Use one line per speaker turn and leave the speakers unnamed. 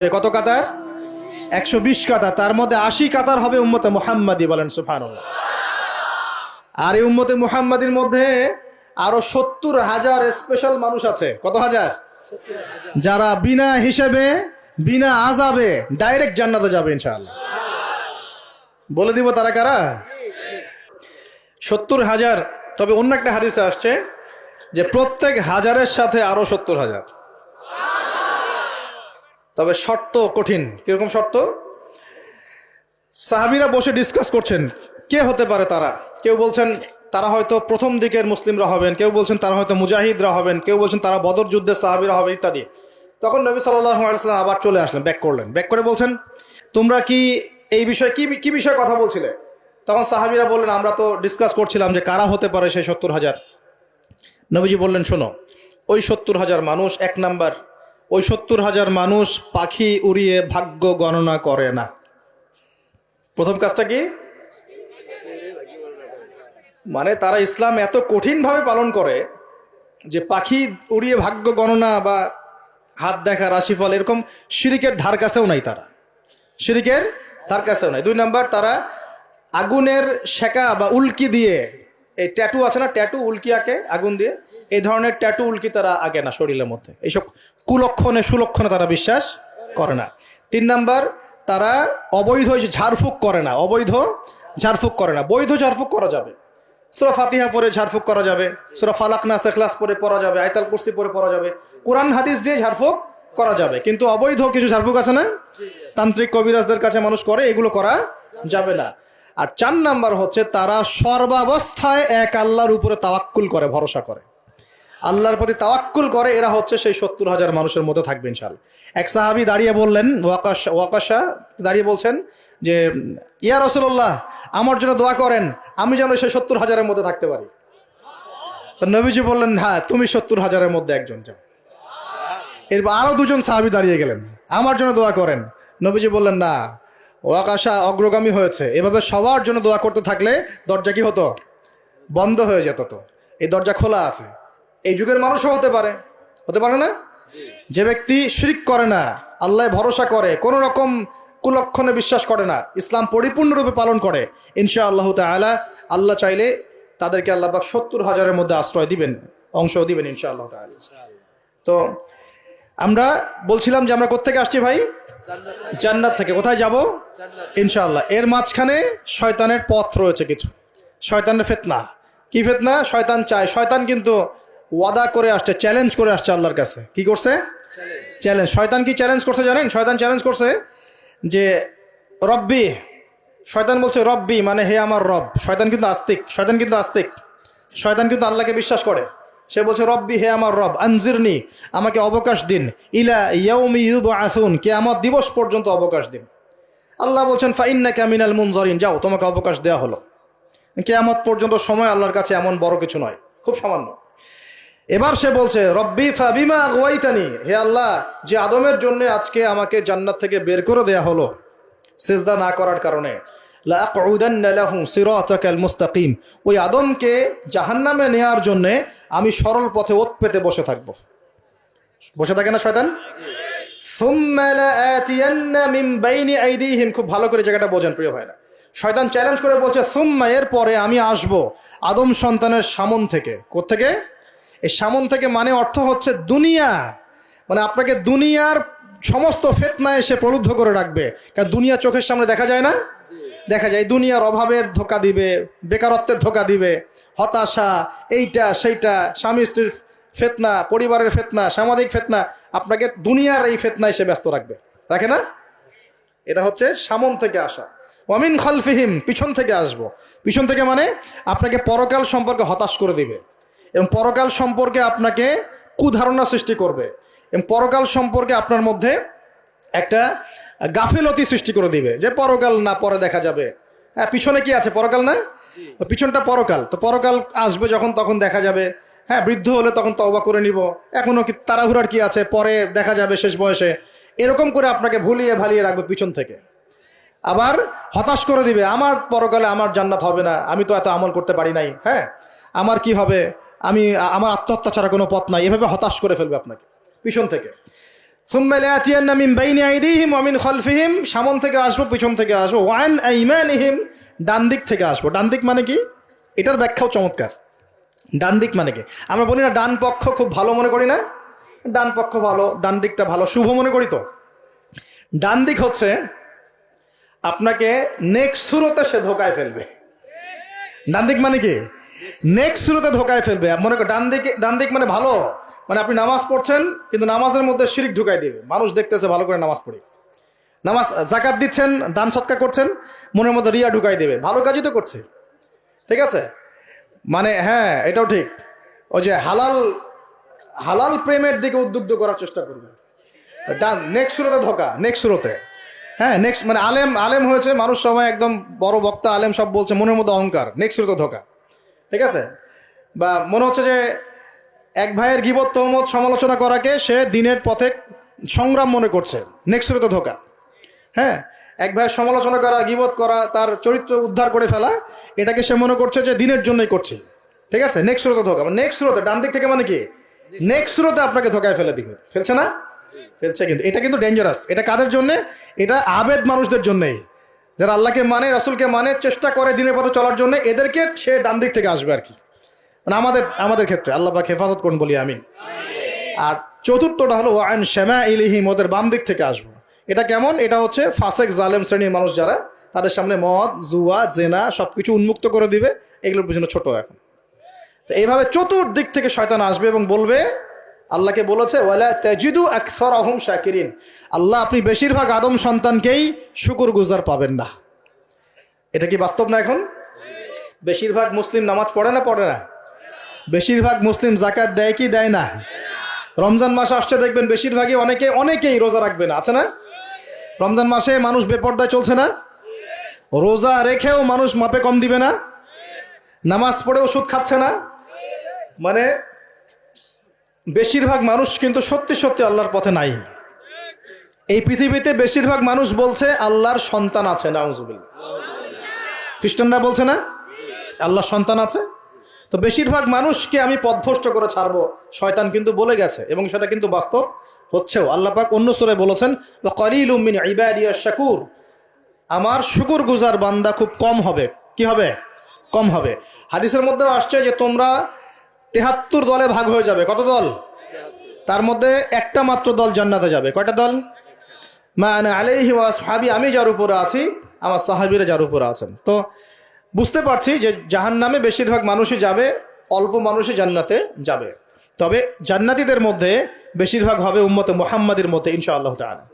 কত কাতার? 120 কাতার। তার মধ্যে 80 কাতার হবে উম্মতে মুহাম্মাদি, বলেন সুবহানাল্লাহ। আর এই উম্মতে মুহাম্মাদির মধ্যে আরো 70,000 স্পেশাল মানুষ আছে। কত হাজার? যারা বিনা হিসেবে বিনা আযাবে ডাইরেক্ট জান্নাতে যাবে ইনশাআল্লাহ। বলে দিব তারা কারা? 70,000। তবে অন্য একটা হাদিসে আসছে যে প্রত্যেক হাজারের সাথে আরো 70,000। তবে শর্ত কঠিন। কিরকম শর্ত? সাহাবীরা বসে ডিসকাস করছেন কে হতে পারে তারা। কেউ বলছেন তারা হয়তো প্রথম দিকের মুসলিমরা হবেন, কেউ বলছেন তারা হয়তো মুজাহিদরা হবেন, কেউ বলছেন তারা বদর যুদ্ধের সাহাবীরা হবে ইত্যাদি। তখন নবী সাল্লাল্লাহু আলাইহি ওয়াসাল্লাম আবার চলে আসলেন, ব্যাক করলেন। ব্যাক করে বলছেন তোমরা কি এই বিষয়ে কি বিষয়ে কথা বলছিলে? তখন সাহাবীরা বললেন আমরা তো ডিসকাস করছিলাম যে কারা হতে পারে সেই 70,000। নবীজি বললেন শোনো, ওই 70,000 মানুষ, এক নাম্বার, ওই 70,000 মানুষ পাখি উড়িয়ে ভাগ্য গণনা করে না। প্রথম কাজটা কি? মানে তারা ইসলাম এত কঠিনভাবে পালন করে যে পাখি উড়িয়ে ভাগ্য গণনা বা হাত দেখা, রাশিফল, এরকম শিরিকের ধার কাছেও নাই। তারা শিরিকের ধার কাছেও নাই। দুই নাম্বার, তারা আগুনের শেকা বা উল্কি দিয়ে, এই ট্যাটু আছে না, ট্যাটু উল্কি আঁকে আগুন দিয়ে, এই ধরনের ট্যাটু উল্কি তারা আঁকে না শরীরের মধ্যে। এইসব কুলক্ষণে সুলক্ষণে তারা বিশ্বাস করে না। তিন নাম্বার, তারা অবৈধ ঝাড়ফুঁক করে না। অবৈধ ঝাড়ফুঁক করে না। বৈধ ঝাড়ফুঁক করা যাবে, সূরা ফাতিহা পড়ে ঝাড়ফুঁক করা যাবে, সূরা ফালাক নাস ইখলাস পড়ে পড়া যাবে, আয়াতুল কুরসি পড়ে পড়া যাবে, কোরআন হাদিস দিয়ে ঝাড়ফুঁক করা যাবে। কিন্তু অবৈধ কিছু ঝাড়ফুঁক আছে না, তান্ত্রিক কবিরাজদের কাছে মানুষ করে, এগুলো করা যাবে না। আর চার নাম্বার হচ্ছে তারা সর্বাবস্থায় এক আল্লাহর উপরে তাওয়াক্কুল করে, ভরসা করে, আল্লাহর প্রতি তাওয়াক্কুল করে। এরা হচ্ছে সেই 70,000 মানুষের মধ্যে থাকবে ইনশাআল্লাহ। এক সাহাবী দাঁড়িয়ে বললেন, ওয়াকাশা দাঁড়িয়ে বলছেন যে ইয়া রাসূলুল্লাহ, আমার জন্য দোয়া করেন, আমি যেন সেই 70,000-এর মধ্যে থাকতে পারি। তো নবীজি বললেন হ্যাঁ, তুমি 70,000-এর মধ্যে একজন যাও। এরপর আরো দুজন সাহাবী দাঁড়িয়ে গেলেন, আমার জন্য দোয়া করেন। নবীজি বললেন না, ওয়াকাশা অগ্রগামী হয়েছে। এভাবে সবার জন্য দোয়া করতে থাকলে দরজা কি হতো? বন্ধ হয়ে যেত। তো এই দরজা খোলা আছে। এই যুগের মানুষও হতে পারে না? যে ব্যক্তি শিরক করে না, আল্লাহ ভরসা করে, কোন রকম কুলক্ষণে বিশ্বাস করে না, ইসলাম পরিপূর্ণরূপে পালন করে, ইনশাআল্লাহ তাআলা আল্লাহ চাইলে তাদেরকে আল্লাহ পাক 70,000-এর মধ্যে আশ্রয় দিবেন, অংশ দিবেন ইনশাআল্লাহ তাআলা। তো আমরা বলছিলাম যে আমরা কোত্থেকে আসছি ভাই? জান্নাত থেকে। কোথায় যাব? ইনশাআল্লাহ। এর মাঝখানে শয়তানের পথ রয়েছে কিছু, শয়তানের ফিতনা। কি ফিতনা? শয়তান চায়, শয়তান কিন্তু ওয়াদা করে আসছে, চ্যালেঞ্জ করে আসছে আল্লাহর কাছে। কি করছে? চ্যালেঞ্জ। শয়তান কি চ্যালেঞ্জ করছে জানেন? শয়তান চ্যালেঞ্জ করছে যে রব্বি, শয়তান বলছে রব্বি মানে হে আমার রব। শয়তান কিন্তু আস্তিক, শয়তান কিন্তু আল্লাহকে বিশ্বাস করে। সে বলছে রব্বি, হে আমার রব, আনজিরনি, আমাকে অবকাশ দিন, ইলা ইয়াউমি ইউবআসুন, কিয়ামত দিবস পর্যন্ত অবকাশ দিন। আল্লাহ বলছেন ফাইন্নাকা মিনাল মুনজারিন, যাও, তোমাকে অবকাশ দেওয়া হলো। কিয়ামত পর্যন্ত সময় আল্লাহর কাছে এমন বড় কিছু নয়, খুব সামান্য। এবার সে বলছে রব্বি ফাবিমা আগওয়াইতানি, হে আল্লাহ, যে আদমের জন্য আজকে আমাকে জান্নাত থেকে বের করে দেয়া হলো সিজদা না করার কারণে, লা আকুদান্না লাহু সিরাতাকাল মুস্তাকিম, ওই আদমকে জাহান্নামে নেয়ার জন্য আমি সরল পথে ওত পেতে বসে থাকবো। বসে থাকে না শয়তান? সুম্মা লাআতিয়ান্না মিন বাইনি আইদিহিম, খুব ভালো করে জায়গাটা বোঝেন প্রিয় ভাইরা। শয়তান চ্যালেঞ্জ করে বলছে সুম্মা, এর পরে আমি আসব আদম সন্তানের সামন থেকে। কোত্থেকে? এই সামন থেকে মানে অর্থ হচ্ছে দুনিয়া, মানে আপনাকে দুনিয়ার সমস্ত ফিতনা এসে প্রলুব্ধ করে রাখবে। কারণ দুনিয়া চোখের সামনে দেখা যায় না, দেখা যায়। দুনিয়ার অভাবের ধোঁকা দিবে, বেকারত্বের ধোঁকা দিবে, হতাশা, এইটা সেইটা, স্বামী স্ত্রীর ফিতনা, পরিবারের ফিতনা, সামাজিক ফিতনা, আপনাকে দুনিয়ার এই ফিতনা এসে ব্যস্ত রাখবে, রাখে না? এটা হচ্ছে সামন থেকে আসা। ওয়ামিন খালফিহিম, পিছন থেকে আসবো। পিছন থেকে মানে আপনাকে পরকাল সম্পর্কে হতাশ করে দিবে, এবং পরকাল সম্পর্কে আপনাকে কুধারণা সৃষ্টি করবে, এবং পরকাল সম্পর্কে আপনার মধ্যে একটা গাফিলতি সৃষ্টি করে দিবে যে পরকাল না, পরে দেখা যাবে। হ্যাঁ, পিছনে কি আছে? পরকাল না? পিছনটা পরকাল। তো পরকাল আসবে যখন, তখন দেখা যাবে। হ্যাঁ, বৃদ্ধ হলে তখন তওবা করে নিব, এখনো কি তাড়াহুড়ার কি আছে, পরে দেখা যাবে শেষ বয়সে। এরকম করে আপনাকে ভুলিয়ে ভালিয়ে রাখবে পিছন থেকে। আবার হতাশ করে দিবে, আমার পরকালে আমার জান্নাত হবে না, আমি তো এত আমল করতে পারি নাই, হ্যাঁ, আমার কি হবে, আমার আত্মহত্যা ছাড়া কোনো পথ নাই। এভাবে হতাশ করে ফেলবে আপনাকে পিছন থেকে। সুম্মা লায়াতিয়ান্না মিন বাইনি আইদিহিম ওয়া মিন খালফিহিম, সামন থেকে আসবো, পিছন থেকে আসবো, ওয়া আন আইমানিহিম, ডান দিক থেকে আসবো। ডান দিক মানে কি? এটার ব্যাখ্যাও চমৎকার। ডান দিক মানে কি? আমরা বলি না ডান পক্ষ খুব ভালো মনে করি না? ডান পক্ষ ভালো, ডান দিকটা ভালো, শুভ মনে করি তো। ডান দিক হচ্ছে আপনাকে নেক্সট সুরতে সে ধোকায় ফেলবে। ডান দিক মানে কি? নেক্সট সুরতে ধোকায় ফেলবে। মনে কর ডান দিক মানে ভালো, মানে আপনি নামাজ পড়ছেন কিন্তু নামাজের মধ্যে শিরিক ঢুকাই দিবে। মানুষ দেখতেছে ভালো করে নামাজ পড়ি, নামাজ জাকাত দিচ্ছেন, দান সৎকা করছেন, মনের মধ্যে রিয়া ঢুকাই দেবে। ভালো কাজই তো করছে, ঠিক আছে? মানে হ্যাঁ, এটাও ঠিক। ওই যে হালাল প্রেমের দিকে উদ্বুদ্ধ করার চেষ্টা করবে। ডান নেক্সট সুরতে ধোকা, নেক্সট সুরতে। হ্যাঁ, নেক্সট মানে আলেম হয়েছে মানুষ, সবাই একদম বড় বক্তা আলেম সব বলছে, মনের মধ্যে অহংকার, নেক্সট সুরতে ধোকা, ঠিক আছে? বা মনে হচ্ছে যে এক ভাইয়ের গীবত তহমত সমালোচনা করাকে সে দিনের পথে সংগ্রাম মনে করছে, নেক্সট সুরতে ধোকা। হ্যাঁ, এক ভাইয়ের সমালোচনা করা, গীবত করা, তার চরিত্র উদ্ধার করে ফেলা, এটাকে সে মনে করছে যে দিনের জন্যই করছে, ঠিক আছে? নেক্সট সুরতে ধোকা। নেক্সট সুরতে, ডান দিক থেকে মানে কি? নেক্সট সুরতে আপনাকে ধোকায় ফেলে দিবে। ফেলছে না? ফেলছে। কিন্তু এটা কিন্তু ডেঞ্জারাস। এটা কাদের জন্যে? এটা আবেদ মানুষদের জন্যেই, যারা আল্লাহকে মানে, রাসূলকে মানে, চেষ্টা করে দিনের পথে চলার জন্য, এদেরকে সে ডান দিক থেকে আসবে আর কি। মানে আমাদের ক্ষেত্রে আল্লাহ পাক হেফাজত করুন বলি আমিন। আর চতুর্থটা হলো ওয়া আন শামাইলিহিম, ওদের বাম দিক থেকে আসবো। এটা কেমন? এটা হচ্ছে ফাসেক জালেম শ্রেণীর মানুষ যারা, তাদের সামনে মদ, জুয়া, জেনা সবকিছু উন্মুক্ত করে দিবে। এগুলোর পিছনে ছোট এখন। তো এইভাবে চতুর্দিক থেকে শয়তান আসবে এবং বলবে, আল্লাহকে বলেছে ওয়ালা তাজিদু আকসারাহুম শাকিরিন, আল্লাহ আপনি বেশিরভাগ আদম সন্তানকেই শুকরগুজার পাবেন না। এটা কি বাস্তব না? এখন বেশিরভাগ মুসলিম নামাজ পড়ে না? পড়ে না? বেশিরভাগ মুসলিম জাকাত দেয় কি দেয় না? রমজান মাস আসছে দেখবেন বেশিরভাগই অনেকেই রোজা রাখবে না, আছে না? রমজান মাসে মানুষ বেপরদায় চলছে না? রোজা রেখেও মানুষ মাপে কম দিবে না? নামাজ পড়েও সুদ খাচ্ছে না? মানে বেশিরভাগ মানুষ কিন্তু সত্যি সত্যি আল্লাহর পথে নাই। এই পৃথিবীতে বেশিরভাগ মানুষ বলছে আল্লাহর সন্তান আছে, নাউজুবিল্লাহ। খ্রিস্টানরা বলছে না আল্লাহর সন্তান আছে? তো বেশিরভাগ মানুষকে আমি পথভ্রষ্ট করে ছাড়বো, শয়তান কিন্তু বলে গেছে, এবং সেটা কিন্তু বাস্তব হচ্ছেও। আল্লাহ পাক অন্য সূরায় বলেছেন ওয়া কালিলুম মিন ইবাদিয়াশ শাকুর, আমার শুকরগুজার বান্দা খুব কম হবে। কি হবে? কম হবে। হাদিসের মধ্যেও আসছে যে তোমরা ৭৩ দলে ভাগ হয়ে যাবে। কত দল? তার মধ্যে একটা মাত্র দল জান্নাতে যাবে। কয়টা দল? মা আনা আলাইহি ওয়া আসহাবি, আমি যার উপরে আছি, আমার সাহাবীরা যার উপরে আছেন। তো বুঝতে পারছি যে জাহান্নামে বেশিরভাগ মানুষই যাবে, অল্প মানুষই জান্নাতে যাবে। তবে জান্নাতীদের মধ্যে বেশিরভাগ হবে উম্মতে মুহাম্মাদের মধ্যে ইনশাআল্লাহ তাআলা।